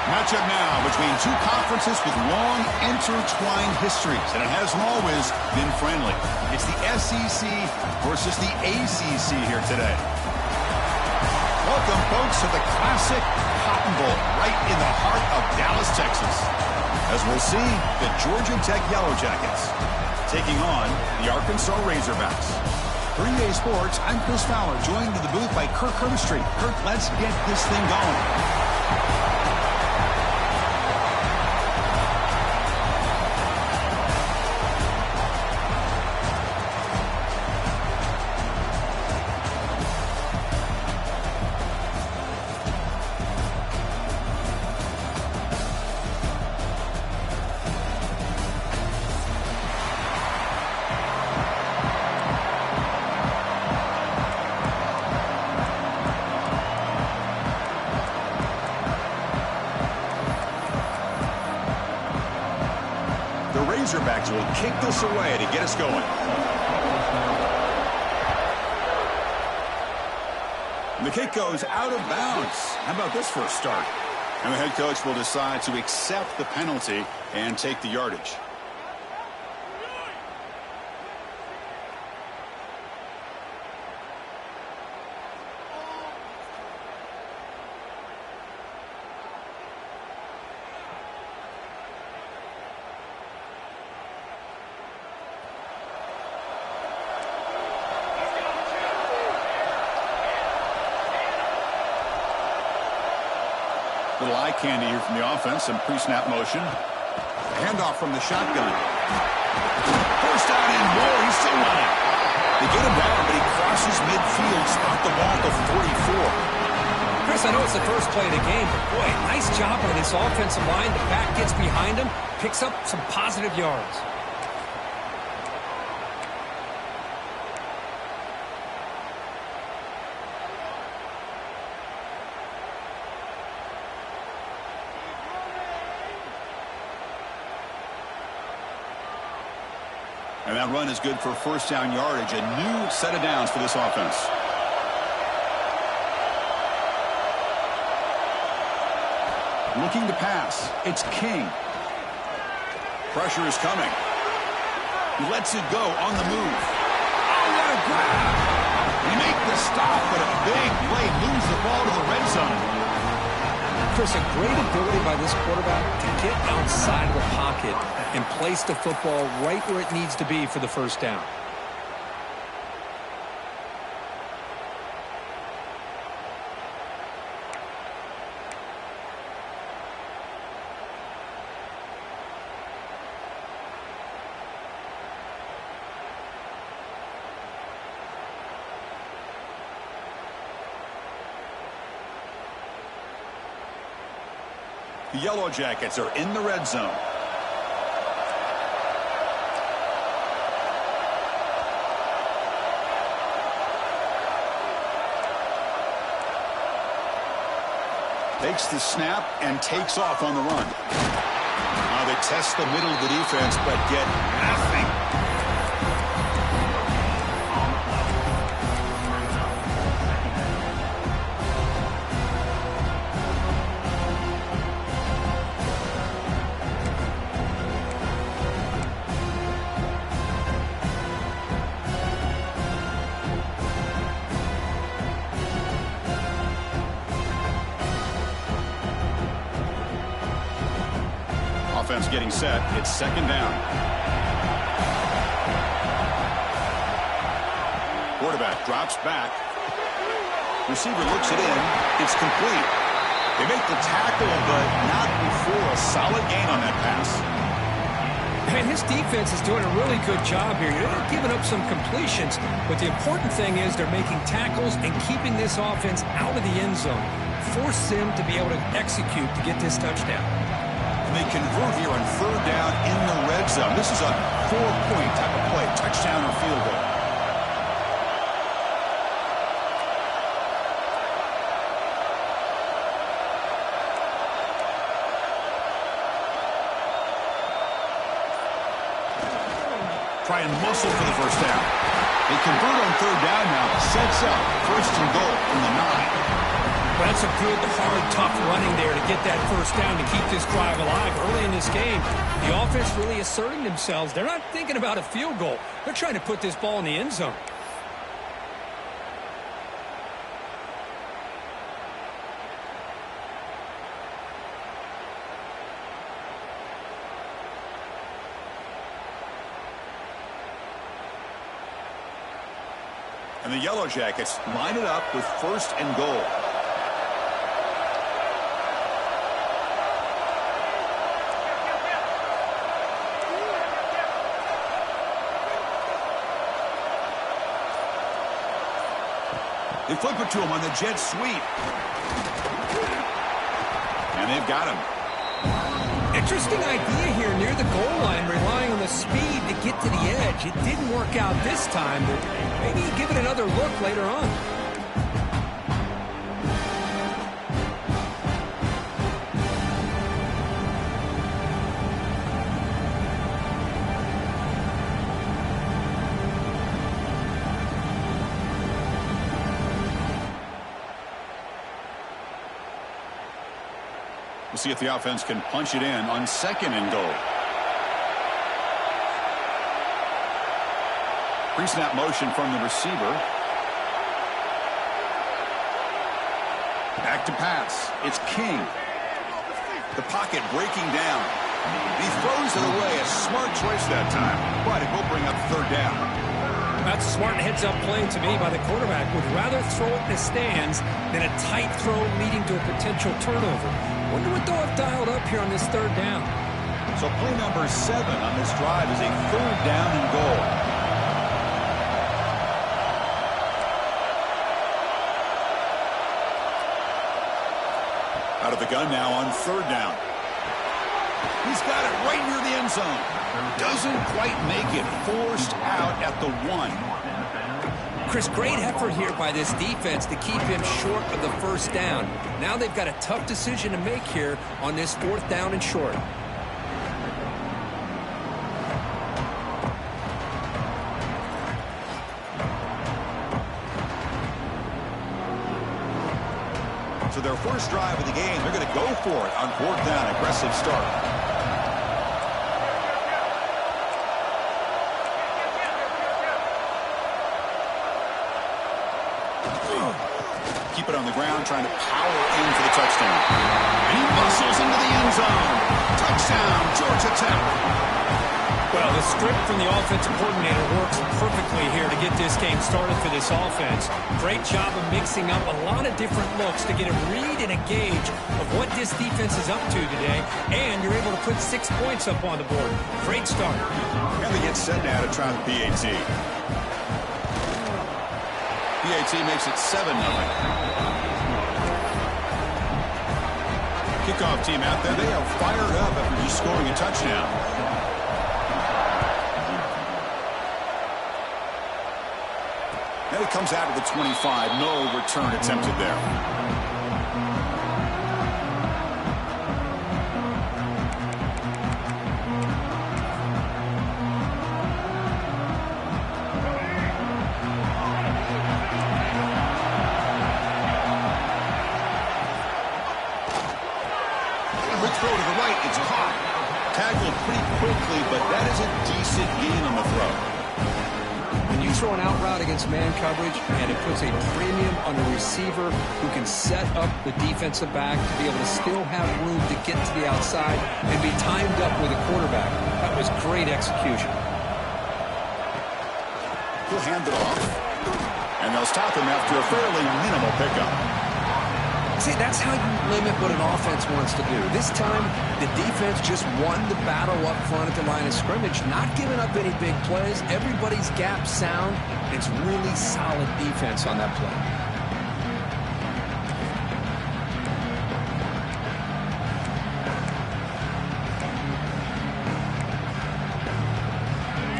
Matchup now between two conferences with long intertwined histories, and it hasn't always been friendly. It's the SEC versus the ACC here today. Welcome, folks, to the classic Cotton Bowl right in the heart of Dallas, Texas. As we'll see, the Georgia Tech Yellow Jackets taking on the Arkansas Razorbacks. For EA Sports, I'm Chris Fowler, joined in the booth by Kirk Herbstreit. Kirk, let's get this thing going. Razorbacks will kick this away to get us going. And the kick goes out of bounds. How about this for a start? And the head coach will decide to accept the penalty and take the yardage. Little eye candy here from the offense, some pre-snap motion. Handoff from the shotgun. First down and more, he's still running. They get him down, but he crosses midfield, spot the ball to 44. Chris, I know it's the first play of the game, but boy, nice job on this offensive line. The back gets behind him, picks up some positive yards. And that run is good for first down yardage. A new set of downs for this offense. Looking to pass. It's King. Pressure is coming. He lets it go on the move. Oh, what a grab. He makes the stop, but a big play moves the ball to the red zone. Chris, a great ability by this quarterback to get outside of the pocket and place the football right where it needs to be for the first down. The Yellow Jackets are in the red zone. Takes the snap and takes off on the run. Now they test the middle of the defense, but get nothing. Offense getting set. It's second down. Quarterback drops back. Receiver looks it in. It's complete. They make the tackle, but not before a solid gain on that pass. And his defense is doing a really good job here. They're giving up some completions, but the important thing is they're making tackles and keeping this offense out of the end zone. Force them to be able to execute to get this touchdown. And they convert here on third down in the red zone. This is a 4-point type of play, touchdown or field goal. Try and muscle for the first down. They convert on third down now. Sets up first and goal from the 9. Well, that's a good, hard, tough running there to get that first down to keep this drive alive. Early in this game, the offense really asserting themselves. They're not thinking about a field goal. They're trying to put this ball in the end zone. And the Yellow Jackets line it up with 1st and goal. They flip it to him on the jet sweep. And they've got him. Interesting idea here near the goal line, relying on the speed to get to the edge. It didn't work out this time, but maybe give it another look later on. We'll see if the offense can punch it in on 2nd and goal. Pre-snap motion from the receiver. Back to pass. It's King. The pocket breaking down. He throws it away. A smart choice that time. But it will bring up 3rd down. That's a smart heads-up play to me by the quarterback. Would rather throw it in the stands than a tight throw leading to a potential turnover. Wonder what they'll have dialed up here on this 3rd down. So play number 7 on this drive is a 3rd down and goal. Out of the gun now on 3rd down. He's got it right near the end zone. Doesn't quite make it. Forced out at the 1. Chris, great effort here by this defense to keep him short of the 1st down. Now they've got a tough decision to make here on this 4th down and short. So their first drive of the game, they're going to go for it on 4th down. Aggressive start. Keep it on the ground, trying to power in for the touchdown. And he muscles into the end zone. Touchdown, Georgia Tech. Well, the script from the offensive coordinator works perfectly here to get this game started for this offense. Great job of mixing up a lot of different looks to get a read and a gauge of what this defense is up to today, and you're able to put 6 points up on the board. Great start. And they get set now to try the PAT. PAT makes it 7-0. Kickoff team out there. They are fired up after just scoring a touchdown. Then it comes out of the 25. No return attempted there. Throw to the right, it's caught. Tackled pretty quickly, but that is a decent gain on the throw. When you throw an out route against man coverage, and it puts a premium on a receiver who can set up the defensive back to be able to still have room to get to the outside and be timed up with a quarterback. That was great execution. He'll hand it off, and they'll stop him after a fairly minimal pickup. See, that's how you limit what an offense wants to do. This time, the defense just won the battle up front at the line of scrimmage, not giving up any big plays. Everybody's gap sound. It's really solid defense on that play.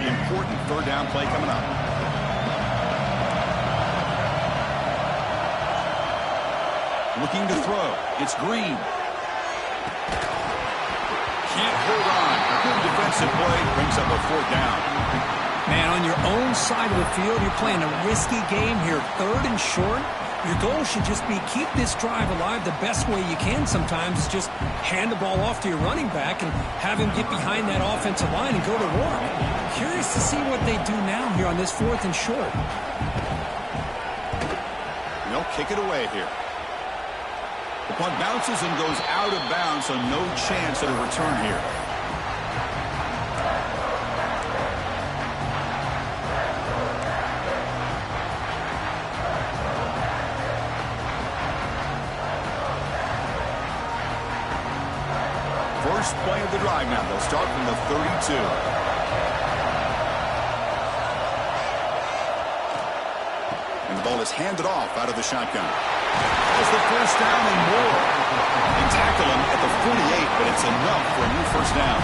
The important 3rd down play coming up. Looking to throw. It's Green. Can't hold on. Good defensive play. Brings up a 4th down. Man, on your own side of the field, you're playing a risky game here. 3rd and short. Your goal should just be keep this drive alive the best way you can sometimes. Just hand the ball off to your running back and have him get behind that offensive line and go to work. Curious to see what they do now here on this 4th and short. They'll kick it away here. The punt bounces and goes out of bounds, so no chance at a return here. First play of the drive now. They'll start from the 32. And the ball is handed off out of the shotgun. That's the first down and more. They tackle him at the 48, but it's enough for a new first down.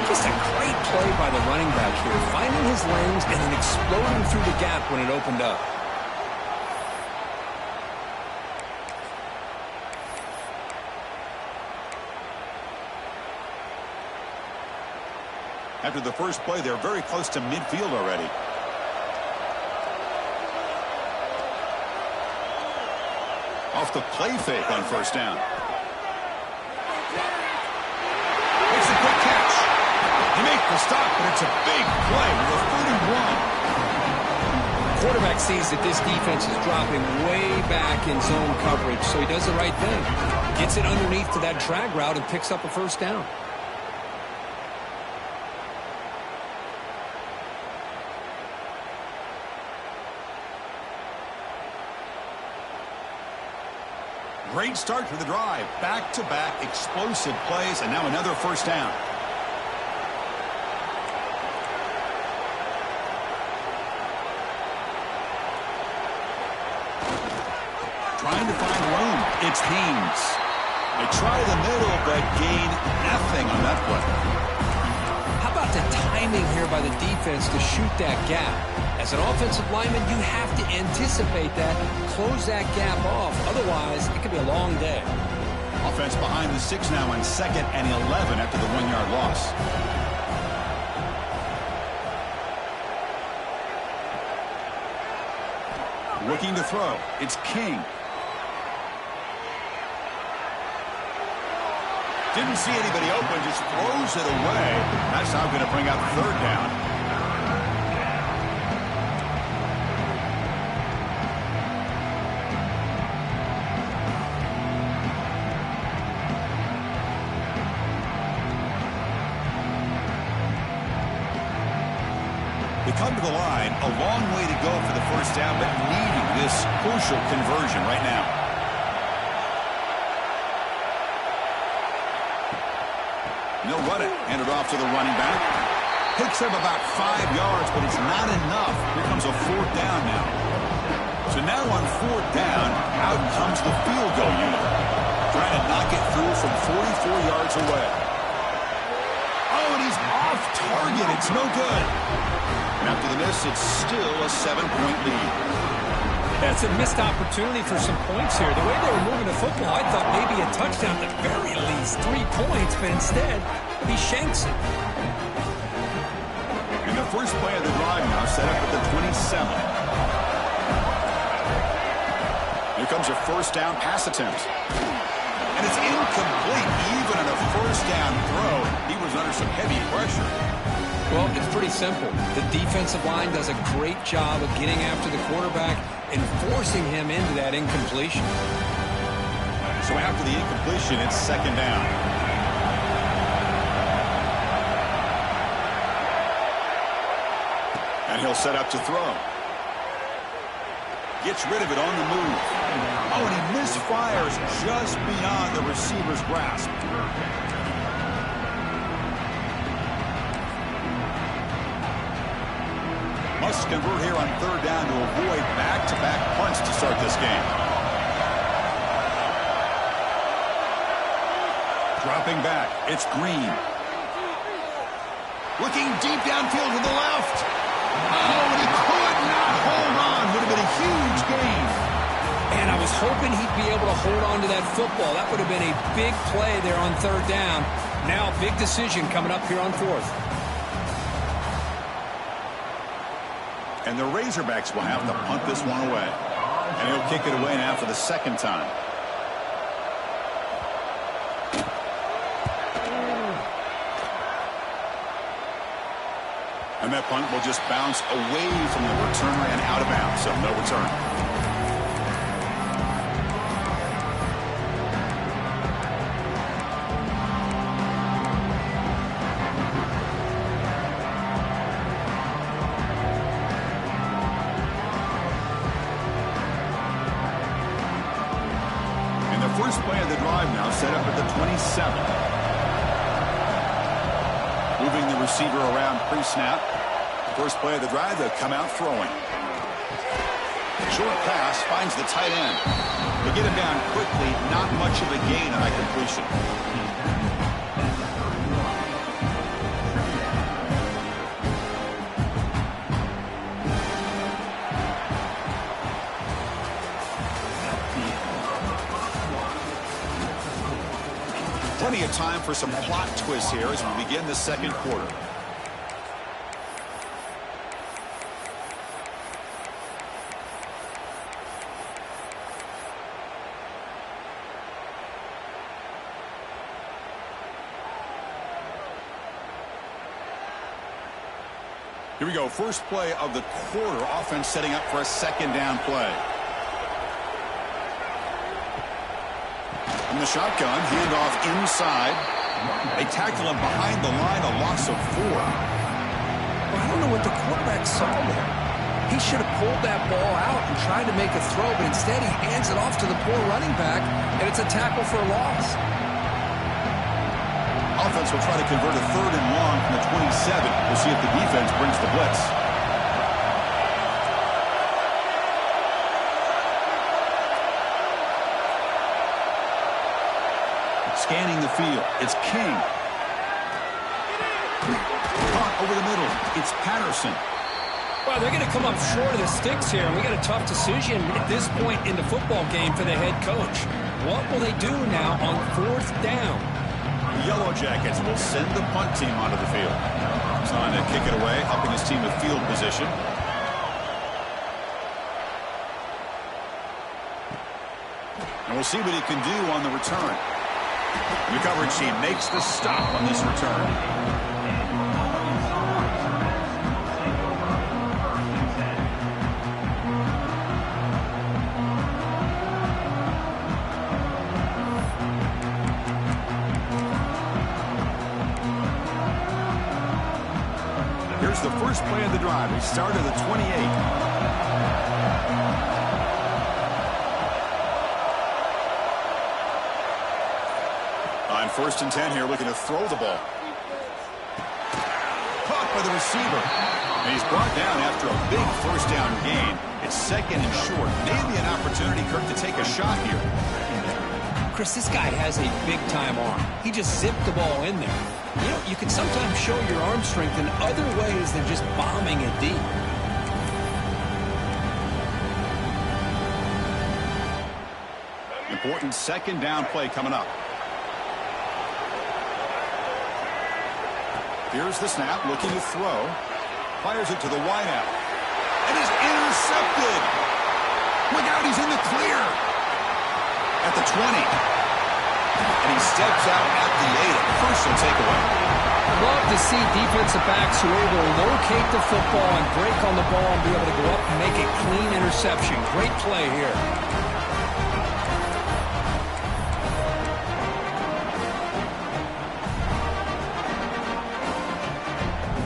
Just a great play by the running back here, finding his lanes and then exploding through the gap when it opened up. After the first play, they're very close to midfield already. Off the play fake on first down. Makes a quick catch. He makes the stop, but it's a big play with a 31. Quarterback sees that this defense is dropping way back in zone coverage, so he does the right thing. Gets it underneath to that drag route and picks up a first down. Great start to the drive. Back-to-back explosive plays, and now another first down. Trying to find room. It's Haynes. They try the middle, but gain nothing on that play. How about the timing here by the defense to shoot that gap? As an offensive lineman, you have to anticipate that, close that gap off. Otherwise, it could be a long day. Offense behind the 6 now on 2nd and 11 after the 1-yard loss. Looking to throw. It's King. Didn't see anybody open, just throws it away. That's now going to bring out 3rd down. They come to the line, a long way to go for the first down, but needing this crucial conversion right now. And they'll run it. Hand it off to the running back. Picks up about 5 yards, but it's not enough. Here comes a 4th down now. So now on 4th down, out comes the field goal unit. Trying to knock it through from 44 yards away. Oh, and he's off target. It's no good. And after the miss, it's still a 7-point lead. That's a missed opportunity for some points here. The way they were moving the football, I thought maybe a touchdown at the very least, 3 points, but instead, he shanks it. And the first play of the drive now set up at the 27. Here comes a first down pass attempt. And it's incomplete. Even on a first down throw, he was under some heavy pressure. Well, it's pretty simple. The defensive line does a great job of getting after the quarterback and forcing him into that incompletion. So after the incompletion, it's 2nd down. And he'll set up to throw. Gets rid of it on the move. Oh, and he misfires just beyond the receiver's grasp. Must convert here on 3rd down to avoid back-to-back punts to start this game. Dropping back, it's Green. Looking deep downfield to the left. Oh, and he could not hold on. Would have been a huge gain. And I was hoping he'd be able to hold on to that football. That would have been a big play there on 3rd down. Now, big decision coming up here on 4th. And the Razorbacks will have to punt this one away. And he'll kick it away now for the second time. And that punt will just bounce away from the returner and out of bounds, so no return. And the first play of the drive now set up at the 27. Moving the receiver around pre-snap. First play of the drive, they'll come out throwing. Short pass finds the tight end. They get him down quickly, not much of a gain on that completion. Plenty of time for some plot twists here as we begin the second quarter. Here we go. First play of the quarter. Offense setting up for a second down play. From the shotgun, handoff inside. They tackle him behind the line, a loss of 4. Well, I don't know what the quarterback saw there. He should have pulled that ball out and tried to make a throw, but instead he hands it off to the poor running back, and it's a tackle for a loss. Offense will try to convert a third and long from the 27. We'll see if the defense brings the blitz. Scanning the field, it's King. Caught over the middle, it's Patterson. Well, they're going to come up short of the sticks here, and we got a tough decision at this point in the football game for the head coach. What will they do now on 4th down? The Yellow Jackets will send the punt team onto the field. Trying to kick it away, helping his team with field position. And we'll see what he can do on the return. The coverage team makes the stop on this return. Here's the first play of the drive. We start at the 28. On 1st and 10 here, looking to throw the ball. Caught by the receiver. And he's brought down after a big first down gain. It's 2nd and short. Maybe an opportunity, Kirk, to take a shot here. Chris, this guy has a big-time arm. He just zipped the ball in there. You know, you can sometimes show your arm strength in other ways than just bombing it deep. Important second down play coming up. Here's the snap, looking to throw. Fires it to the wideout. And is intercepted. Look out, he's in the clear. At the 20. And he steps out at the 8. A personal takeaway. Love to see defensive backs who are able to locate the football and break on the ball and be able to go up and make a clean interception. Great play here.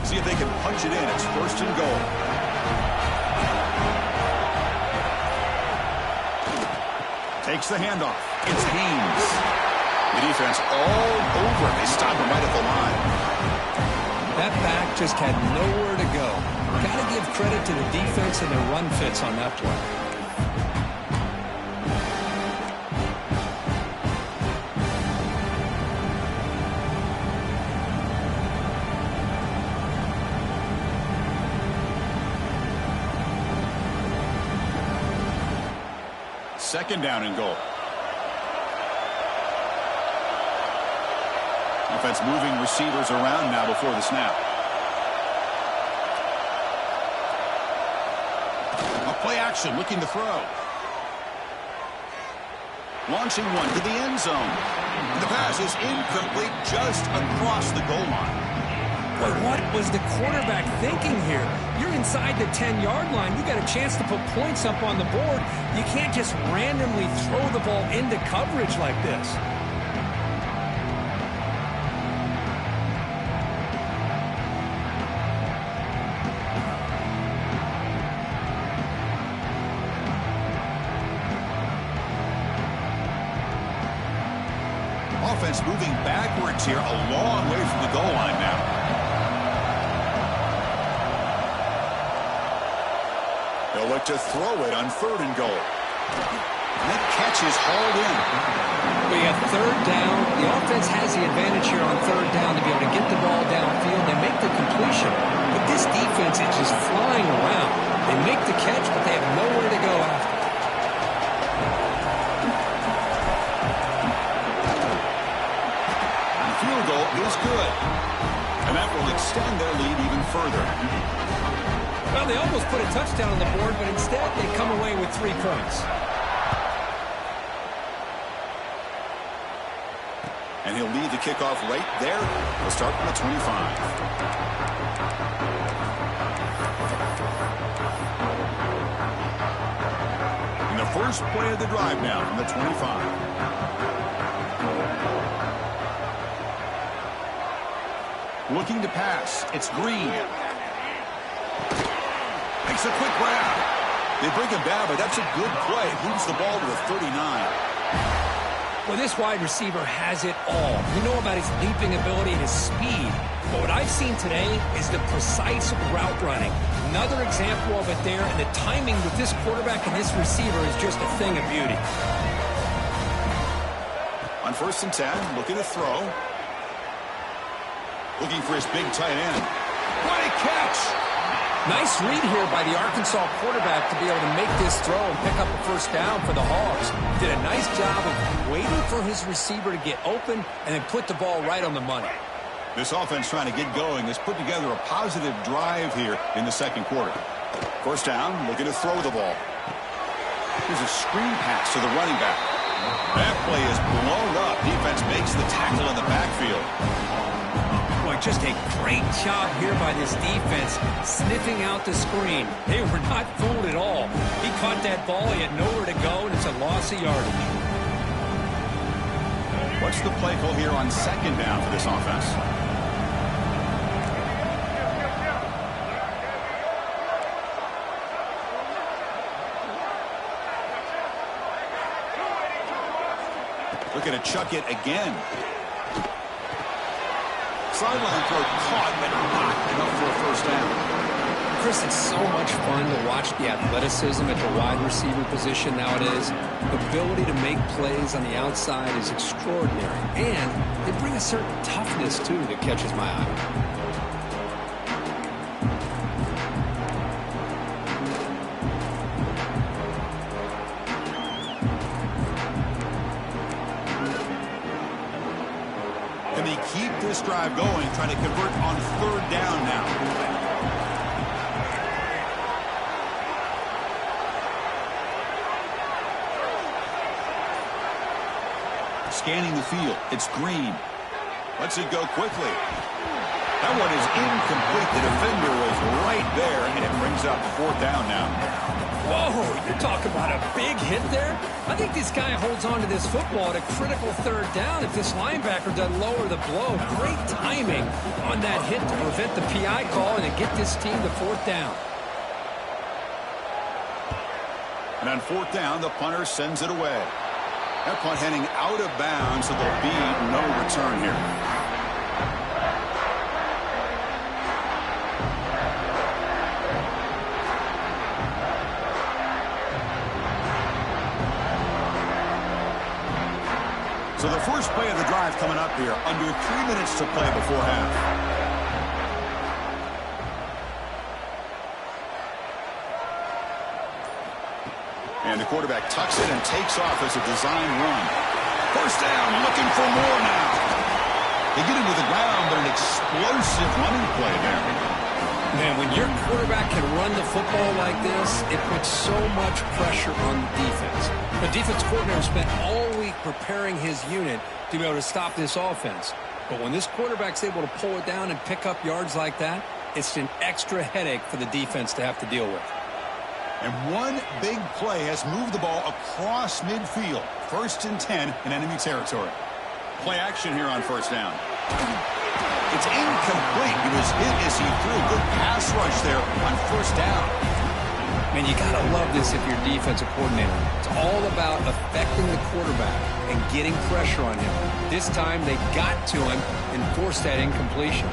See if they can punch it in. It's 1st and goal. Takes the handoff. It's Haynes. The defense all over him. They stop him right at the line. That back just had nowhere to go. Got to give credit to the defense and their run fits on that play. Second down and goal. Offense moving receivers around now before the snap. A play action looking to throw. Launching one to the end zone. The pass is incomplete just across the goal line. Boy, what was the quarterback thinking here? You're inside the 10-yard line. You got a chance to put points up on the board. You can't just randomly throw the ball into coverage like this. Offense moving backwards here, a long way from the goal line now. They'll look to throw it on 3rd and goal. And that catch is hauled in. We have 3rd down. The offense has the advantage here on 3rd down to be able to get the ball downfield and make the completion. But this defense is just flying around. They make the catch, but they have nowhere to go after. Field goal is good. And that will extend their lead even further. Well, they almost put a touchdown on the board, but instead they come away with 3 points. And he'll lead the kickoff right there. We'll start from the 25. And the first play of the drive now from the 25. Looking to pass. It's Green. Makes a quick grab. They bring him down, but that's a good play. Moves the ball to the 39. Well, this wide receiver has it all. We know about his leaping ability and his speed. But what I've seen today is the precise route running. Another example of it there, and the timing with this quarterback and this receiver is just a thing of beauty. On 1st and 10, looking to throw. Looking for his big tight end. What a catch! Nice read here by the Arkansas quarterback to be able to make this throw and pick up a 1st down for the Hogs. Did a nice job of waiting for his receiver to get open and then put the ball right on the money. This offense trying to get going has put together a positive drive here in the 2nd quarter. 1st down, looking to throw the ball. Here's a screen pass to the running back. That play is blown up. Defense makes the tackle in the backfield. Boy, just a great job here by this defense, sniffing out the screen. They were not fooled at all. He caught that ball, he had nowhere to go, and it's a loss of yardage. What's the play call here on 2nd down for this offense? Looking to chuck it again. Sideline throw caught, but not enough for a 1st down. Chris, it's so much fun to watch the athleticism at the wide receiver position nowadays. The ability to make plays on the outside is extraordinary. And they bring a certain toughness, too, that catches my eye. Can they keep this drive going, trying to convert on 3rd down now? Scanning the field, it's Green. Lets it go quickly. That one is incomplete. The defender was right there, and it brings up 4th down now. Whoa, you're talking about a big hit there? I think this guy holds on to this football at a critical 3rd down if this linebacker doesn't lower the blow. Great timing on that hit to prevent the PI call and to get this team to 4th down. And on 4th down, the punter sends it away. That punt heading out of bounds, so there'll be no return here. So the first play of the drive coming up here, under 3 minutes to play before half. And the quarterback tucks it and takes off as a design run. 1st down, looking for more now. They get into the ground, but an explosive running play there. Man, when your quarterback can run the football like this, it puts so much pressure on the defense. The defense coordinator spent all week preparing his unit to be able to stop this offense. But when this quarterback's able to pull it down and pick up yards like that, it's an extra headache for the defense to have to deal with. And one big play has moved the ball across midfield. 1st and 10 in enemy territory. Play action here on 1st down. It's incomplete. He was hit as he threw a good pass rush there on 1st down. Man, you got to love this if you're defensive coordinator. It's all about affecting the quarterback and getting pressure on him. This time they got to him and forced that incompletion.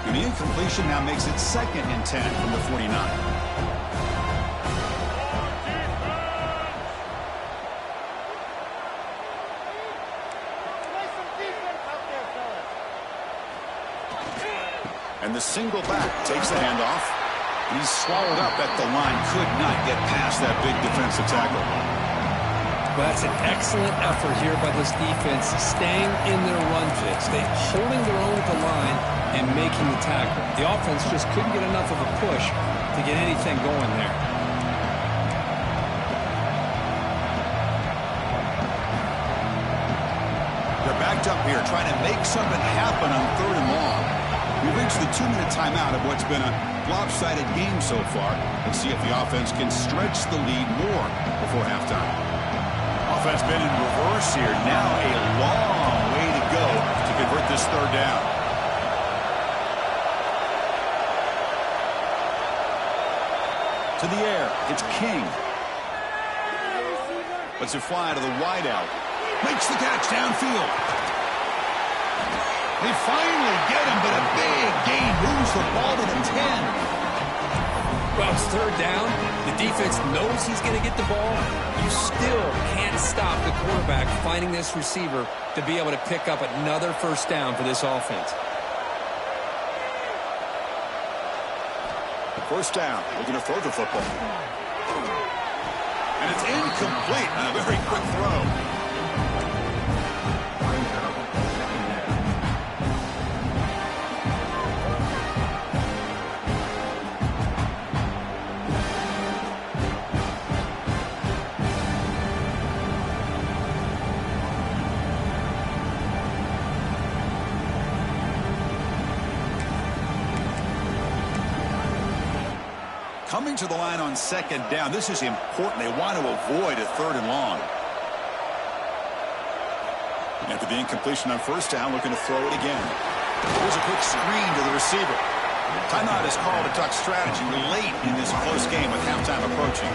And the incompletion now makes it 2nd and 10 from the 49. And the single back takes the handoff. He's swallowed up at the line. Could not get past that big defensive tackle. Well, that's an excellent effort here by this defense, staying in their run fix. They holding their own at the line and making the tackle. The offense just couldn't get enough of a push to get anything going there. They're backed up here trying to make something happen on 3rd and long. We've reached the 2-minute timeout of what's been a lopsided game so far. Let's see if the offense can stretch the lead more before halftime. Offense been in reverse here. Now a long way to go to convert this 3rd down. To the air, it's King. Lets it fly to the wideout. Makes the catch downfield. They finally get him, but a big gain moves the ball to the 10. Well, it's 3rd down. The defense knows he's going to get the ball. You still can't stop the quarterback finding this receiver to be able to pick up another 1st down for this offense. 1st down. Looking to throw the football. And it's incomplete on a very quick throw. Coming to the line on 2nd down. This is important. They want to avoid a 3rd and long. After the incompletion on 1st down, looking to throw it again. Here's a quick screen to the receiver. Timeout is called to talk strategy late in this close game with halftime approaching.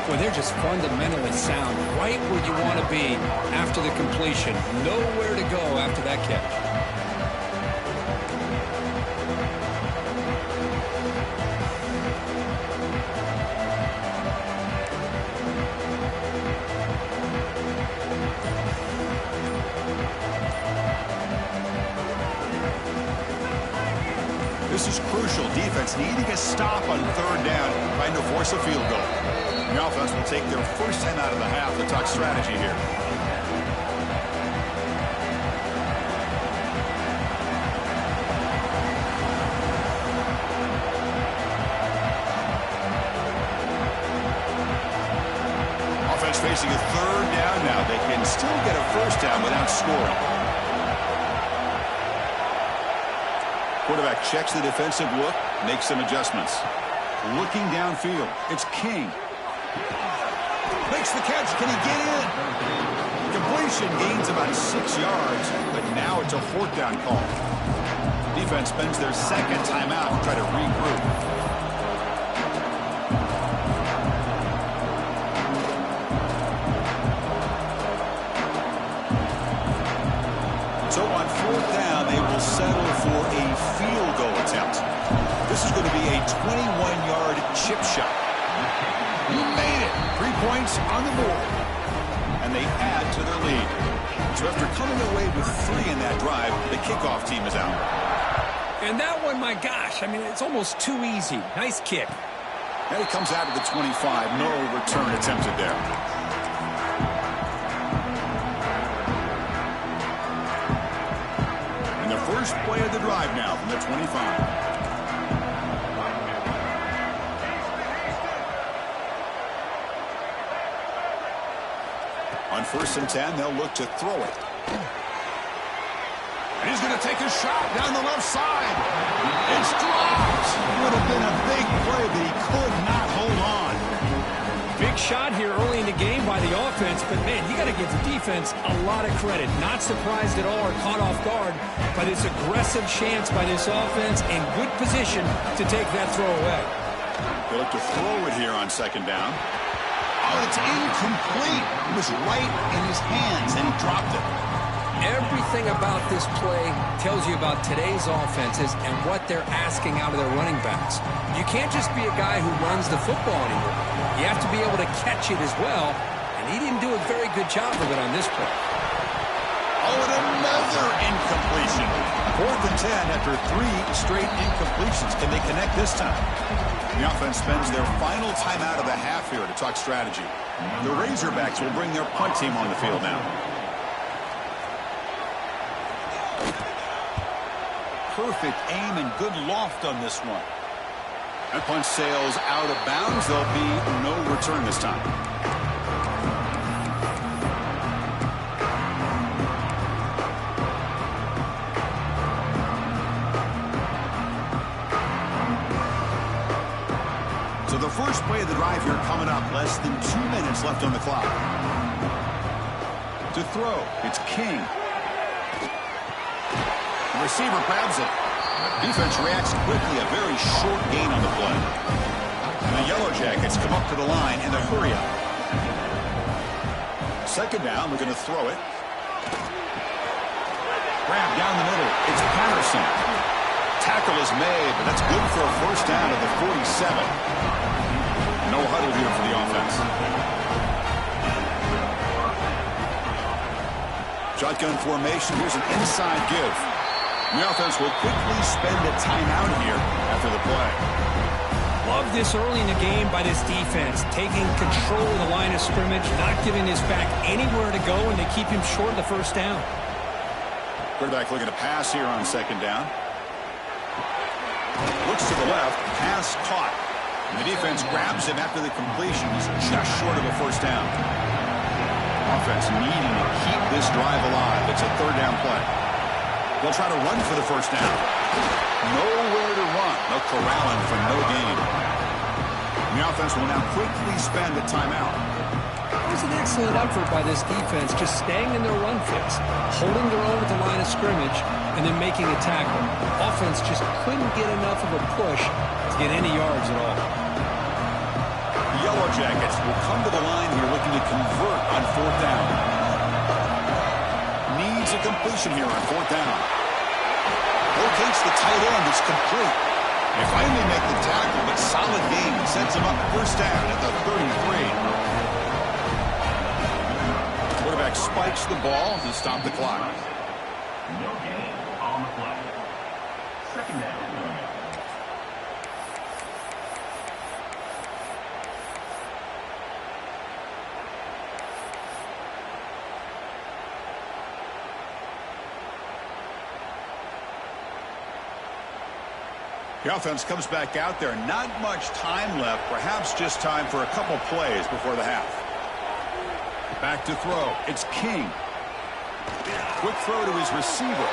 Well, they're just fundamentally sound, right where you want to be after the completion. Nowhere to go after that catch. This is crucial. Defense needing a stop on 3rd down, trying to force a field goal. The offense will take their first 10 out of the half to talk strategy here. Offense facing a 3rd down now. They can still get a 1st down without scoring. Quarterback checks the defensive look, makes some adjustments. Looking downfield, it's King. Makes the catch. Can he get in? Completion gains about 6 yards, but now it's a 4th down call. Defense spends their 2nd timeout to try to regroup. So on 4th down, they will settle for a field goal attempt. This is going to be a 21-yard chip shot. Made it. 3 points on the board. And they add to their lead. So after coming away with 3 in that drive, the kickoff team is out. And that one, my gosh, I mean, it's almost too easy. Nice kick. And it comes out of the 25. No return attempted there. first play of the drive now from the 25. On 1st and 10, they'll look to throw it. And he's going to take a shot down the left side. It's dropped. Would have been a big play, but he could not hold on. Big shot here early in the game by the offense, but, man, you got to give the defense a lot of credit. Not surprised at all or caught off guard by this aggressive chance by this offense in good position to take that throw away. They'll look to throw it here on 2nd down. Oh, it's incomplete. It was right in his hands, and he dropped it. Everything about this play tells you about today's offenses and what they're asking out of their running backs. You can't just be a guy who runs the football anymore. You have to be able to catch it as well, and he didn't do a very good job of it on this play. Oh, and another incompletion. 4th and 10 after 3 straight incompletions. Can they connect this time? The offense spends their final timeout of the half here to talk strategy. The Razorbacks will bring their punt team on the field now. Perfect aim and good loft on this one. That punt sails out of bounds. There'll be no return this time. So the first play of the drive here coming up. Less than 2 minutes left on the clock. To throw, it's King. The receiver grabs it. Defense reacts quickly. A very short gain on the play. And the Yellow Jackets come up to the line in a hurry up. 2nd down, we're going to throw it. Grab down the middle. It's Patterson. Tackle is made, but that's good for a 1st down at the 47. No huddle here for the offense. Shotgun formation. Here's an inside give. The offense will quickly spend a timeout here after the play. Love this early in the game by this defense, taking control of the line of scrimmage, not giving this back anywhere to go, and they keep him short of the 1st down. Quarterback looking to pass here on 2nd down. Looks to the left, pass caught. And the defense grabs him after the completion. He's just short of a 1st down. Offense needing to keep this drive alive. It's a 3rd down play. They'll try to run for the 1st down. Nowhere to run. They'll corral him for no gain. And the offense will now quickly spend a timeout. It was an excellent effort by this defense, just staying in their run fix, holding their own at the line of scrimmage, and then making a tackle. Offense just couldn't get enough of a push to get any yards at all. Yellow Jackets will come to the line here looking to convert on 4th down. Needs a completion here on 4th down. Locates the tight end. It's complete. They finally make the tackle, but solid game. Sends them up 1st down at the 33. Quarterback spikes the ball to stop the clock. No gain on the play. 2nd down. The offense comes back out there. Not much time left. Perhaps just time for a couple plays before the half. Back to throw. It's King. Quick throw to his receiver.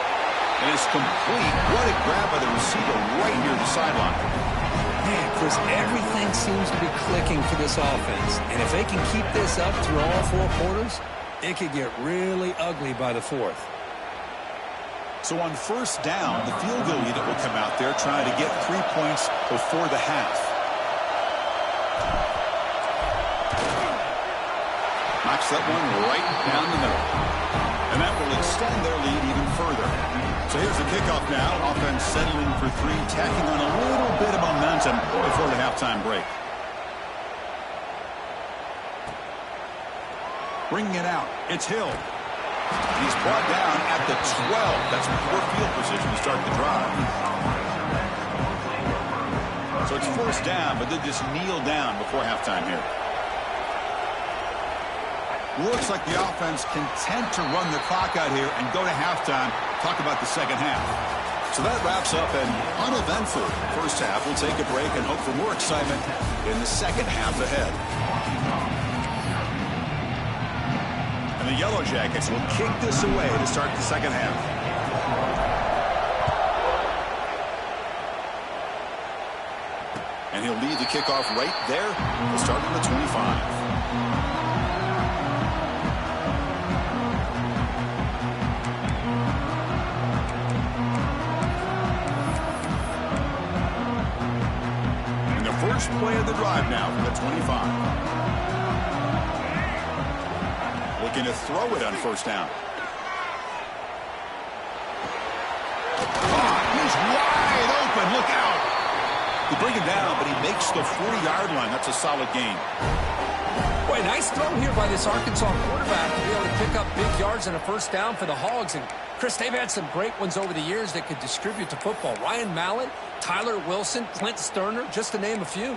And it's complete. What a grab by the receiver right near the sideline. Man, Chris, everything seems to be clicking for this offense. And if they can keep this up through all 4 quarters, it could get really ugly by the 4th. So on 1st down, the field goal unit will come out there trying to get 3 points before the half. Knocks that one right down the middle. And that will extend their lead even further. So here's the kickoff now. Offense settling for 3, tacking on a little bit of momentum before the halftime break. Bringing it out. It's Hill. He's brought down at the 12. That's poor field position to start the drive. So it's 1st down, but they just kneel down before halftime here. Looks like the offense content to run the clock out here and go to halftime. Talk about the 2nd half. So that wraps up an uneventful first half. We'll take a break and hope for more excitement in the second half ahead. And the Yellow Jackets will kick this away to start the second half. And he'll lead the kickoff right there. We'll start on the 25. First play of the drive now from the 25. Looking to throw it on first down. He's wide open. Look out. They bring him down, but he makes the 40-yard line. That's a solid gain. Boy, nice throw here by this Arkansas quarterback to be able to pick up big yards on a first down for the Hogs. And, Chris, they've had some great ones over the years that could distribute the football. Ryan Mallett, Tyler Wilson, Clint Sterner, just to name a few.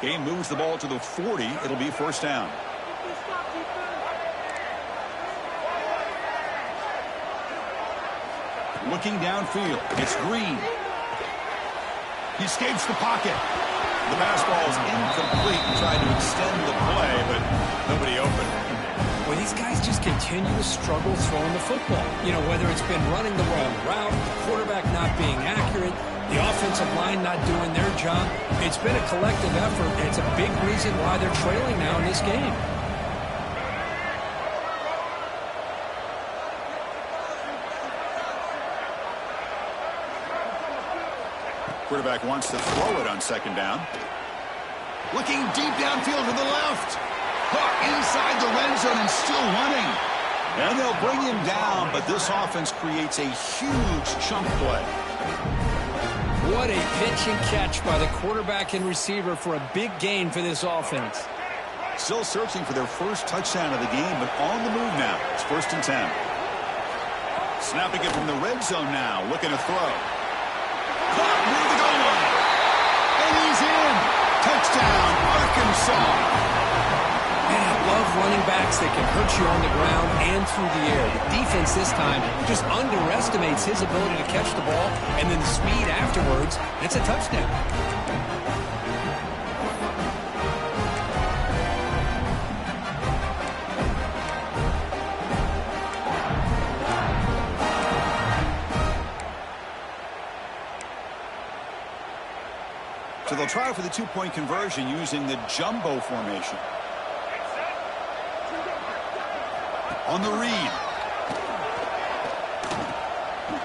Game moves the ball to the 40. It'll be first down. Looking downfield. It's Green. He escapes the pocket. The pass ball is incomplete and tried to extend the play, but nobody open. Well, these guys just continue to struggle throwing the football. You know, whether it's been running the wrong route, the quarterback not being accurate, the offensive line not doing their job. It's been a collective effort, and it's a big reason why they're trailing now in this game. Quarterback wants to throw it on second down. Looking deep downfield to the left. Caught inside the red zone and still running. And they'll bring him down, but this offense creates a huge chunk play. What a pitch and catch by the quarterback and receiver for a big gain for this offense. Still searching for their first touchdown of the game, but on the move now. It's 1st and 10. Snapping it from the red zone now, looking to throw. Caught near the goal line. And he's in. Touchdown, Arkansas. Man, I love running backs that can hurt you on the ground and through the air. The defense this time just underestimates his ability to catch the ball, and then the speed afterwards. It's a touchdown. So they'll try for the two-point conversion using the jumbo formation. On the read.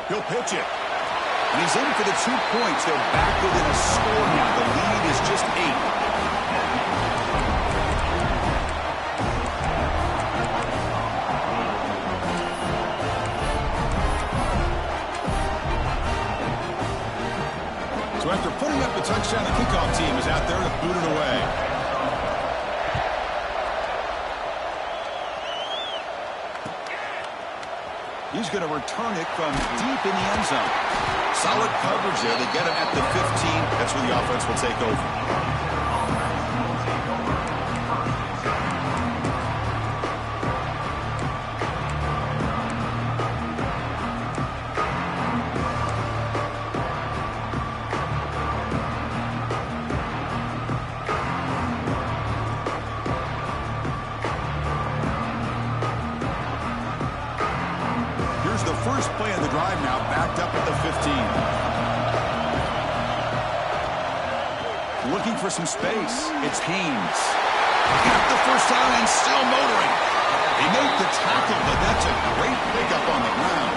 He'll pitch it. And he's in for the 2 points. They're back within a score now. The lead is just 8. So after putting up the touchdown, the kickoff team is out there to boot it away. He's going to return it from deep in the end zone. Solid coverage there. They get him at the 15. That's where the offense will take over. First play of the drive now, backed up at the 15. Looking for some space. It's Haynes. Got the first down and still motoring. He made the tackle, but that's a great pickup on the ground.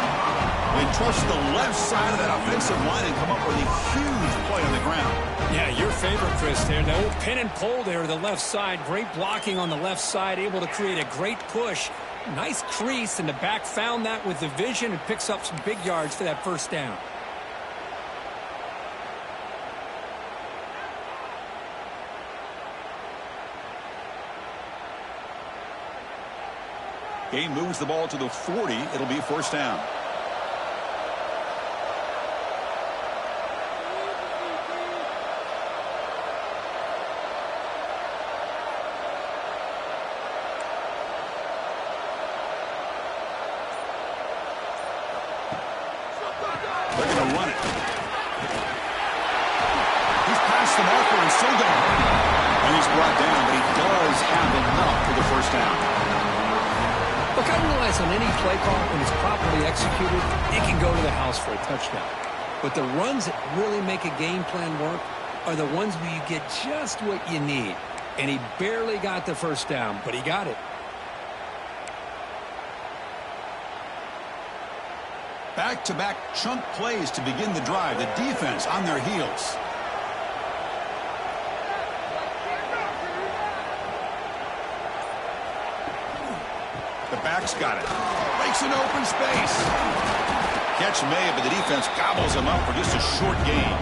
They trust the left side of that offensive line and come up with a huge play on the ground. Yeah, your favorite, Chris, there. The old pin and pull there to the left side. Great blocking on the left side, able to create a great push. Nice crease, and the back found that with the vision and picks up some big yards for that first down. Game moves the ball to the 40. It'll be first down. They're going to run it. He's past the marker and still going. And he's brought down, but he does have enough for the first down. Look, I realize on any play call, when it's properly executed, it can go to the house for a touchdown. But the runs that really make a game plan work are the ones where you get just what you need. And he barely got the first down, but he got it. Back-to-back chunk plays to begin the drive. The defense on their heels. The back's got it. Breaks an open space. Catch made, but the defense gobbles him up for just a short gain.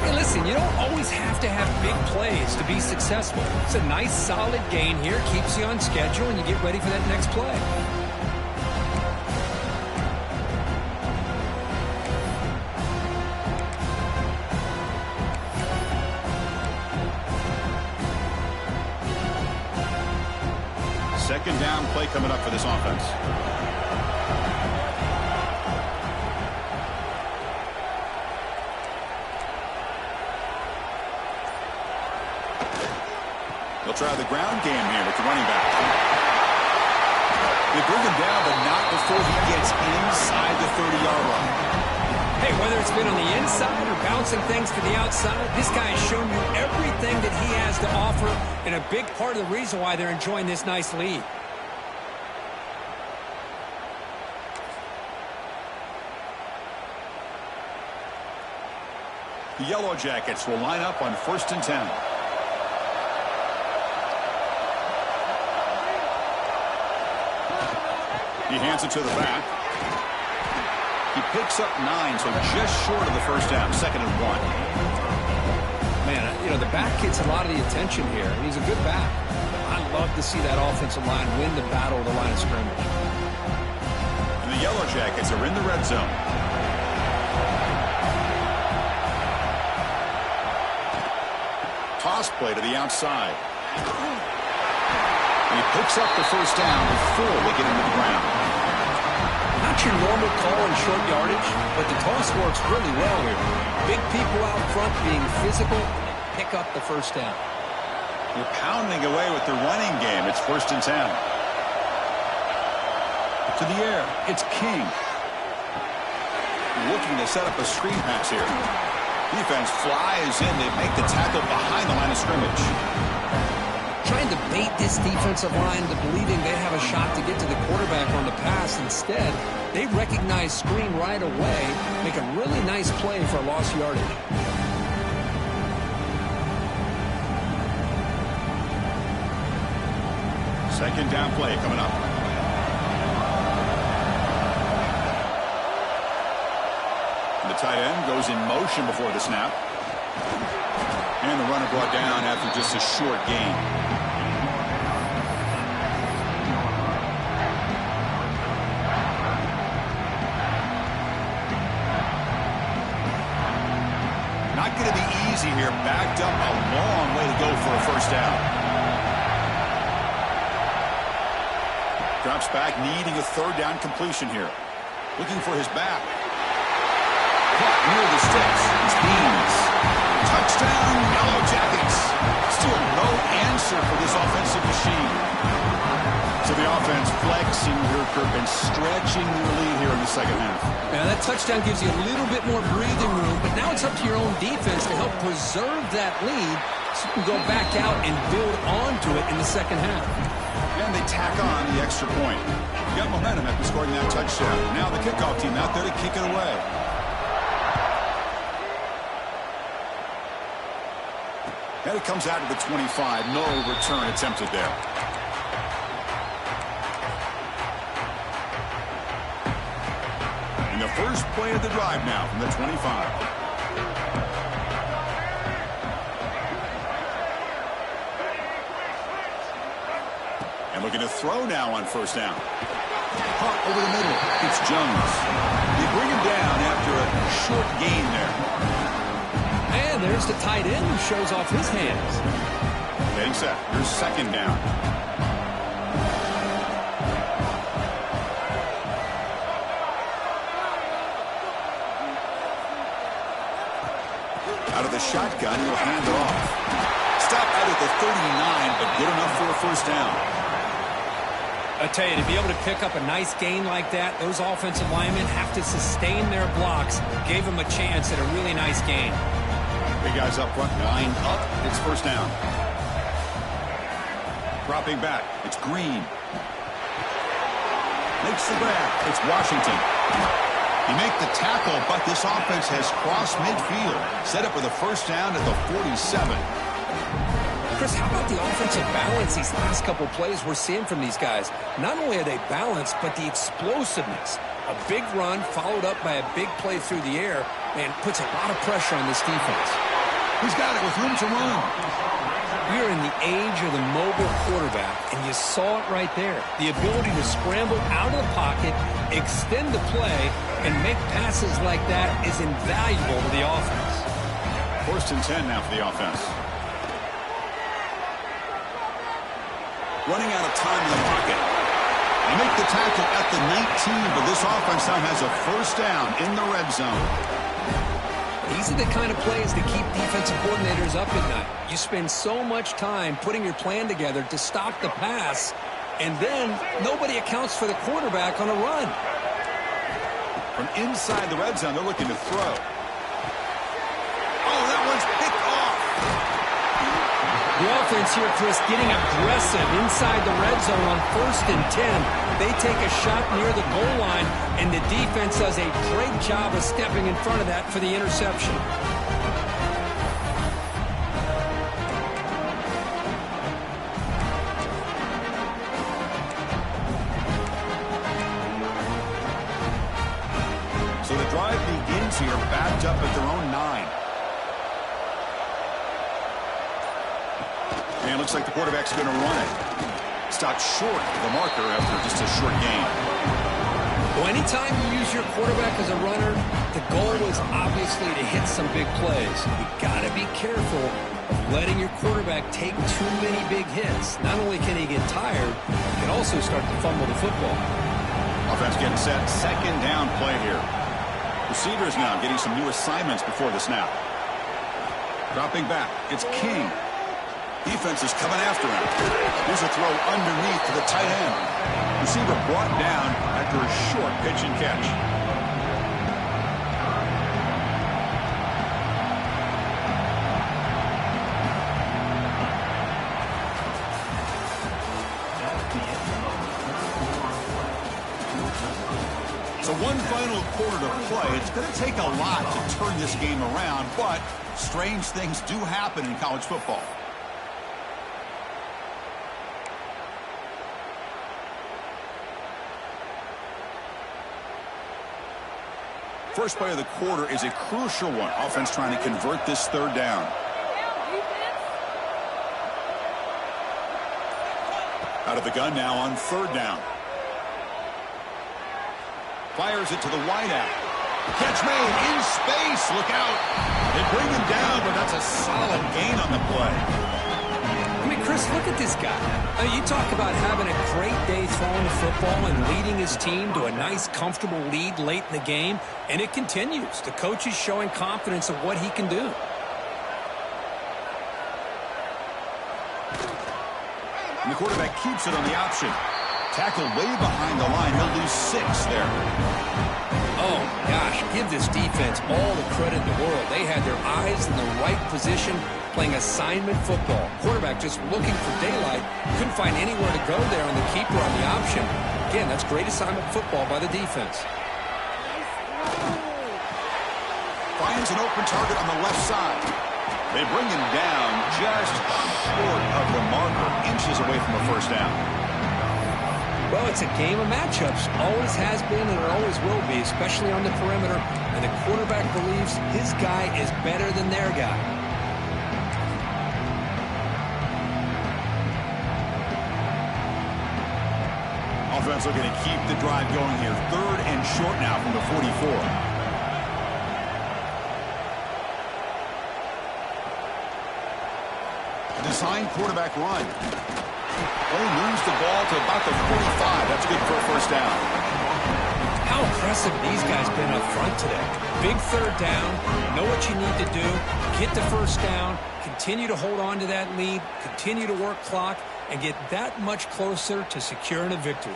Hey, listen, you don't always have to have big plays to be successful. It's a nice, solid gain here. Keeps you on schedule, and you get ready for that next play. Second down play coming up for this offense. They'll try the ground game here with the running back. They bring him down, but not before he gets inside the 30-yard line. Hey, whether it's been on the inside or bouncing things to the outside, this guy has shown you everything that he has to offer, and a big part of the reason why they're enjoying this nice lead. The Yellow Jackets will line up on 1st and 10. He hands it to the back. He picks up 9, so just short of the first down. 2nd and 1. Man, you know, the back gets a lot of the attention here, and he's a good back. I love to see that offensive line win the battle of the line of scrimmage. And the Yellow Jackets are in the red zone. Toss play to the outside. And he picks up the first down before they get him to the ground. Not your normal call in short yardage, but the toss works really well here. Big people out front being physical, and they pick up the first down. They're pounding away with their running game. It's 1st and 10. To the air, it's King. Looking to set up a screen pass here. Defense flies in. They make the tackle behind the line of scrimmage. Trying to bait this defensive line to believing they have a shot to get to the quarterback on the pass. Instead, they recognize screen right away, make a really nice play for a lost yardage. Second down play coming up. And the tight end goes in motion before the snap. And the runner brought down after just a short gain. Not going to be easy here. Backed up a long way to go for a first down. Drops back, needing a 3rd down completion here. Looking for his back. Caught near the sticks. It's Beans. Touchdown, Yellow Jackets. Still no answer for this offensive machine. So the offense flexing here, and stretching their lead here in the second half. Now that touchdown gives you a little bit more breathing room, but now it's up to your own defense to help preserve that lead so you can go back out and build onto it in the second half. And they tack on the extra point. You got momentum after scoring that touchdown. Now the kickoff team out there to kick it away. And it comes out of the 25. No return attempted there. And the first play of the drive now from the 25. And looking to throw now on first down. Caught over the middle. It's Jones. They bring him down after a short gain there. And there's the tight end who shows off his hands. Getting set. Here's 2nd down. Out of the shotgun, he'll hand it off. Stop out at the 39, but good enough for a first down. I tell you, to be able to pick up a nice gain like that, those offensive linemen have to sustain their blocks. Gave them a chance at a really nice gain. Big guys up front, lined up. It's first down. Dropping back, it's Green. Makes the grab. It's Washington. He make the tackle, but this offense has crossed midfield. Set up with a first down at the 47. Chris, how about the offensive balance these last couple plays we're seeing from these guys? Not only are they balanced, but the explosiveness. A big run followed up by a big play through the air, and puts a lot of pressure on this defense. He's got it with room to run. We are in the age of the mobile quarterback, and you saw it right there. The ability to scramble out of the pocket, extend the play, and make passes like that is invaluable to the offense. First and 10 now for the offense. Running out of time in the pocket. They make the tackle at the 19, but this offense now has a first down in the red zone. These are the kind of plays that keep defensive coordinators up at night. You spend so much time putting your plan together to stop the pass, and then nobody accounts for the quarterback on a run. From inside the red zone, they're looking to throw. Oh, that one's picked off. The offense here, Chris, getting aggressive inside the red zone on first and 10. They take a shot near the goal line, and the defense does a great job of stepping in front of that for the interception. So the drive begins here, backed up at their own 9. And it looks like the quarterback's going to run it. Stopped short of the marker after just a short gain. Well, anytime you use your quarterback as a runner, the goal is obviously to hit some big plays. You got to be careful of letting your quarterback take too many big hits. Not only can he get tired, he can also start to fumble the football. Offense getting set. Second down play here. Receivers now getting some new assignments before the snap. Dropping back. It's King. Defense is coming after him. Here's a throw underneath to the tight end. Receiver brought down after a short pitch and catch. So one final quarter to play. It's going to take a lot to turn this game around, but strange things do happen in college football. First play of the quarter is a crucial one. Offense trying to convert this third down. Out of the gun now on third down. Fires it to the wideout. Catch made in space. Look out. They bring him down, but that's a solid gain on the play. I mean, Chris, look at this guy. You talk about having a great day throwing the football and leading his team to a nice, comfortable lead late in the game, and it continues. The coach is showing confidence of what he can do. And the quarterback keeps it on the option. Tackle way behind the line. He'll lose 6 there. Oh, gosh, give this defense all the credit in the world. They had their eyes in the right position, playing assignment football. Quarterback just looking for daylight. Couldn't find anywhere to go there on the keeper on the option. Again, that's great assignment football by the defense. Finds an open target on the left side. They bring him down just short of the marker, inches away from a first down. Well, it's a game of matchups. Always has been and it always will be, especially on the perimeter. And the quarterback believes his guy is better than their guy. Offense looking to keep the drive going here. Third and short now from the 44. Design quarterback run. Only moves the ball to about the 45. That's good for a first down. How impressive these guys been up front today. Big third down, know what you need to do, get the first down, continue to hold on to that lead, continue to work clock, and get that much closer to securing a victory.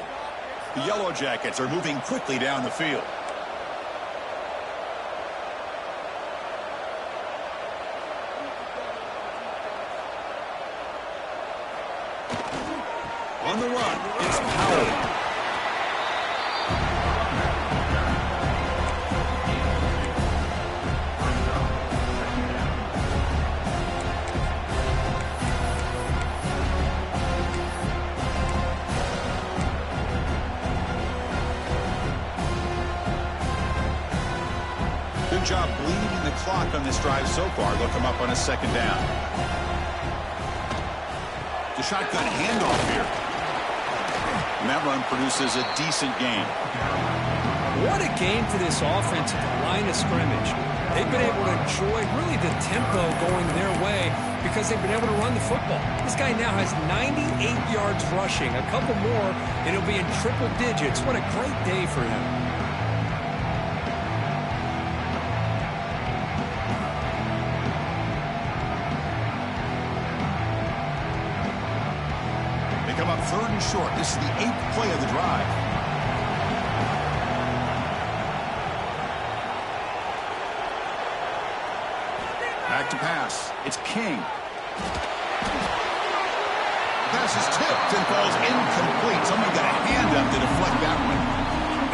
The Yellow Jackets are moving quickly down the field. On the run, it's Powell. Good job bleeding the clock on this drive so far. They'll come up on a second down. The shotgun handoff here. And that run produces a decent gain. What a game for this offense at the line of scrimmage. They've been able to enjoy really the tempo going their way because they've been able to run the football. This guy now has 98 yards rushing. A couple more, and he'll be in triple digits. What a great day for him. Come up third and short. This is the 8th play of the drive. Back to pass. It's King. Pass is tipped and falls incomplete. Someone got a hand up to deflect that one.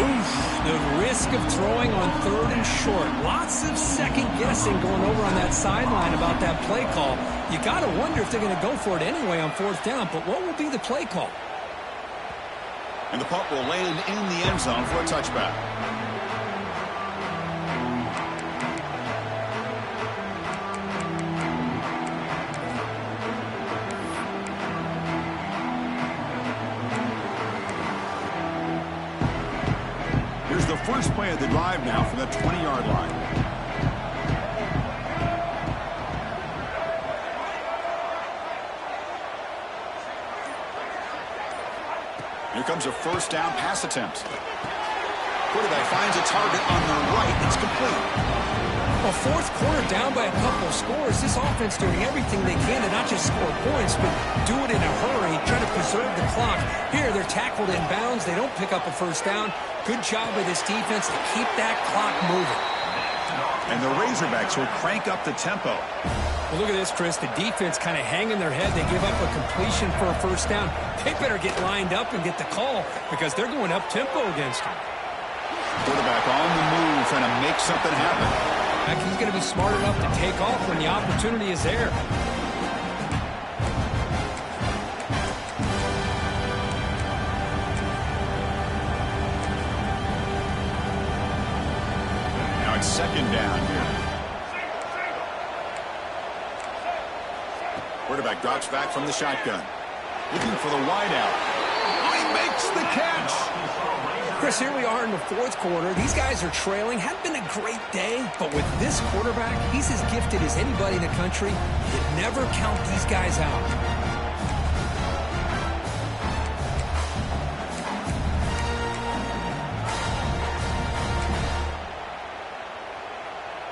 Oof, the risk of throwing on third and short. Lots of second guessing going over on that sideline about that play call. You got to wonder if they're going to go for it anyway on fourth down, but what will be the play call? And the punt will land in the end zone for a touchback. Here's the first play of the drive now from the 20-yard line. Here comes a first down pass attempt. Quarterback finds a target on the right. It's complete. Well, fourth quarter down by a couple of scores. This offense doing everything they can to not just score points, but do it in a hurry, trying to preserve the clock. Here, they're tackled in bounds. They don't pick up a first down. Good job by this defense to keep that clock moving. And the Razorbacks will crank up the tempo. Well, look at this, Chris. The defense kind of hanging their head. They give up a completion for a first down. They better get lined up and get the call because they're going up tempo against them. Quarterback on the move, trying to make something happen. He's going to be smart enough to take off when the opportunity is there. Now it's second down here. Quarterback drops back from the shotgun. Looking for the wideout. Oh, he makes the catch. Chris, here we are in the fourth quarter. These guys are trailing. Hadn't been a great day, but with this quarterback, he's as gifted as anybody in the country. You never count these guys out.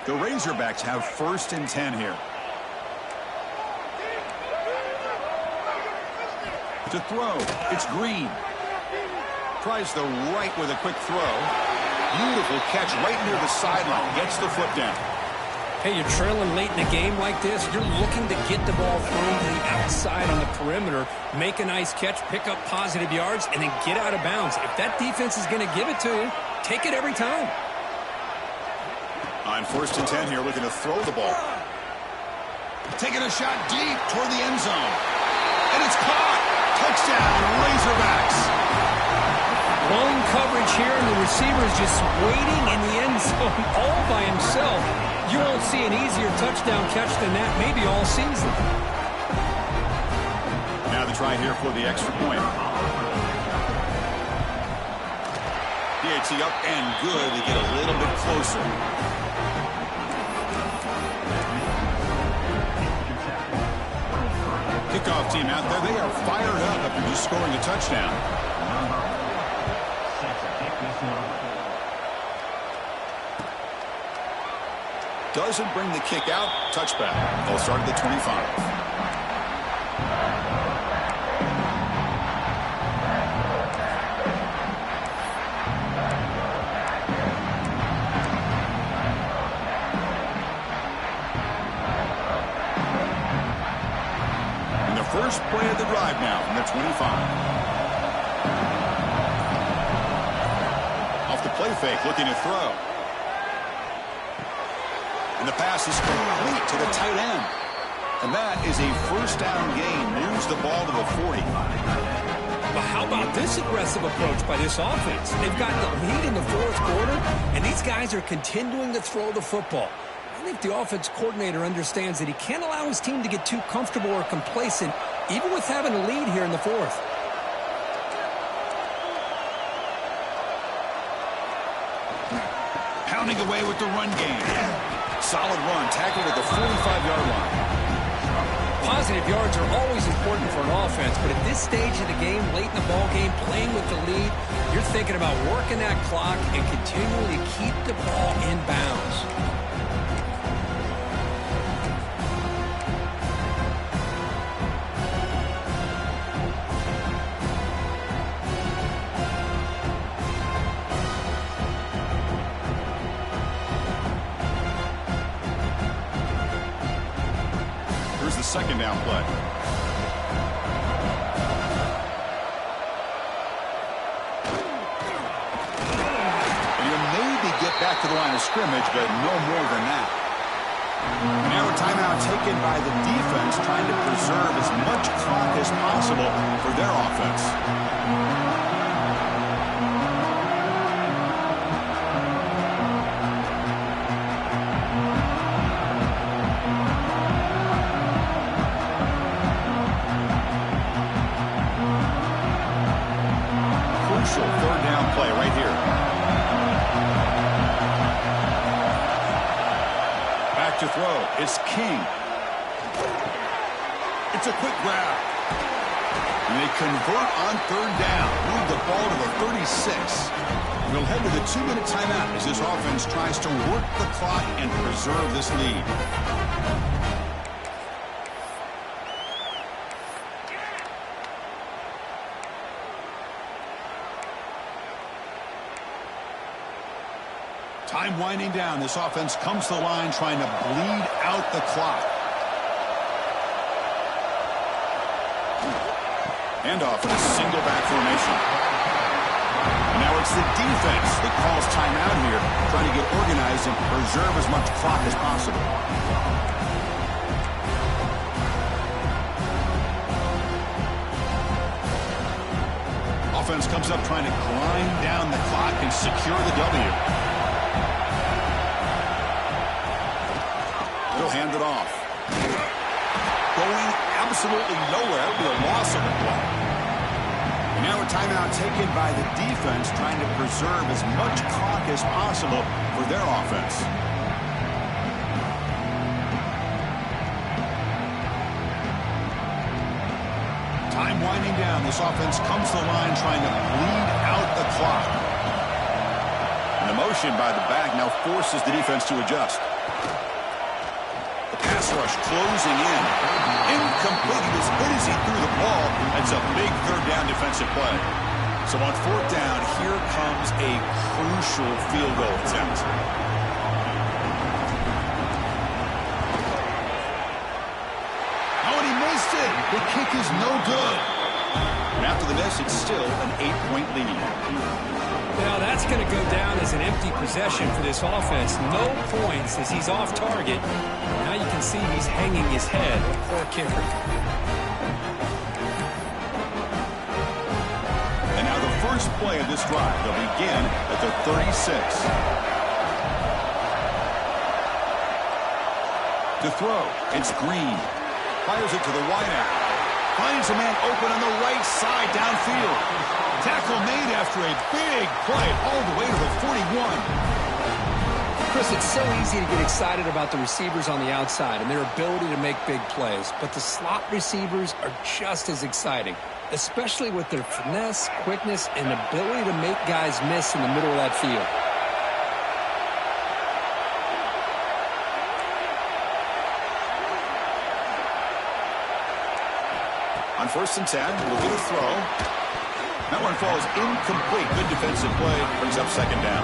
The Razorbacks have first and 10 here. To throw, it's Green. Tries the right with a quick throw. Beautiful catch right near the sideline. Gets the foot down. Hey, you're trailing late in a game like this. You're looking to get the ball through to the outside on the perimeter, make a nice catch, pick up positive yards, and then get out of bounds. If that defense is going to give it to you, take it every time. On first and 10 here, looking to throw the ball. Taking a shot deep toward the end zone. And it's caught. Touchdown, Razorbacks. Blown coverage here, and the receiver is just waiting in the end zone all by himself. You won't see an easier touchdown catch than that maybe all season. Now the try here for the extra point. PAT up and good to get a little bit closer. Kickoff team out there, they are fired up after just scoring a touchdown. doesn't bring the kick out. Touchback. They'll start at the 25. First play of the drive now from the 25. Off the play fake, looking to throw. And the pass is complete to the tight end. And that is a first down gain. Moves the ball to the 40. But how about this aggressive approach by this offense? They've got the lead in the fourth quarter, and these guys are continuing to throw the football. I think the offense coordinator understands that he can't allow his team to get too comfortable or complacent, even with having a lead here in the fourth. Pounding away with the run game. Solid run, tackled at the 45-yard line. Positive yards are always important for an offense, but at this stage of the game, late in the ball game, playing with the lead, you're thinking about working that clock and continually keep the ball in bounds. Second down play. And he'll maybe get back to the line of scrimmage, but no more than that. Now a timeout taken by the defense, trying to preserve as much clock as possible for their offense. Third down play right here. Back to throw. It's King. It's a quick grab. And they convert on third down. Move the ball to the 36. We'll head to the 2-minute timeout as this offense tries to work the clock and preserve this lead. Time winding down. This offense comes to the line trying to bleed out the clock. Handoff in a single back formation. And now it's the defense that calls timeout here, trying to get organized and preserve as much clock as possible. Offense comes up trying to grind down the clock and secure the W. He'll hand it off. Going absolutely nowhere. It'll be a loss of the play. And now a timeout taken by the defense, trying to preserve as much clock as possible for their offense. Time winding down. This offense comes to the line trying to bleed out the clock. And the motion by the back now forces the defense to adjust. Pass rush closing in. Incomplete. He was hit as he threw the ball. That's a big third down defensive play. So on fourth down, here comes a crucial field goal attempt. Oh, and he missed it. The kick is no good. And after the miss, it's still an 8-point lead. Now that's going to go down as an empty possession for this offense. No points as he's off target. Now you can see he's hanging his head. Poor kicker. And now the first play of this drive. They'll begin at the 36. To throw, it's Green. Fires it to the wideout. Finds a man open on the right side downfield. Tackle made after a big play all the way to the 41. Chris, it's so easy to get excited about the receivers on the outside and their ability to make big plays, but the slot receivers are just as exciting, especially with their finesse, quickness, and ability to make guys miss in the middle of that field. 1st and 10. We'll get a throw. That one falls incomplete. Good defensive play. Brings up 2nd down.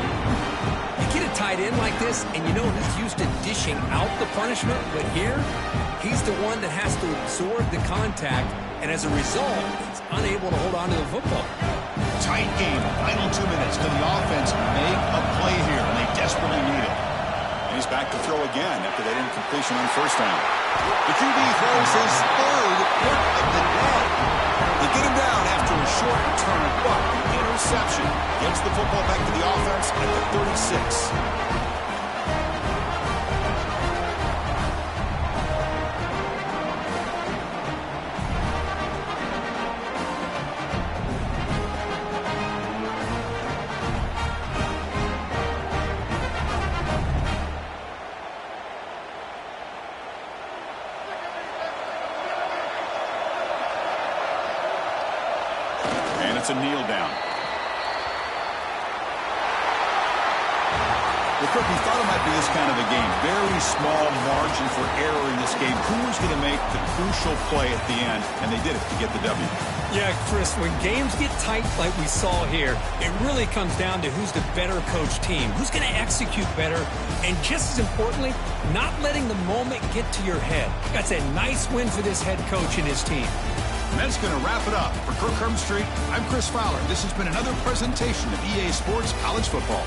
You get a tight end like this, and you know he's used to dishing out the punishment, but here, he's the one that has to absorb the contact, and as a result, he's unable to hold on to the football. Tight game. Final 2 minutes. Can the offense make a play here? And they desperately need it. And he's back to throw again after that incompletion on 1st down. The QB throws his 3rd pick of the day. They get him down after a short return, but the interception gets the football back to the offense at the 36. It's a kneel down. Well, Kirk, we thought it might be this kind of a game. Very small margin for error in this game. Who's going to make the crucial play at the end? And they did it to get the W. Yeah, Chris, when games get tight like we saw here, it really comes down to who's the better coached team, who's going to execute better, and just as importantly, not letting the moment get to your head. That's a nice win for this head coach and his team. And that's going to wrap it up. For Kirk Hermstreet, I'm Chris Fowler. This has been another presentation of EA Sports College Football.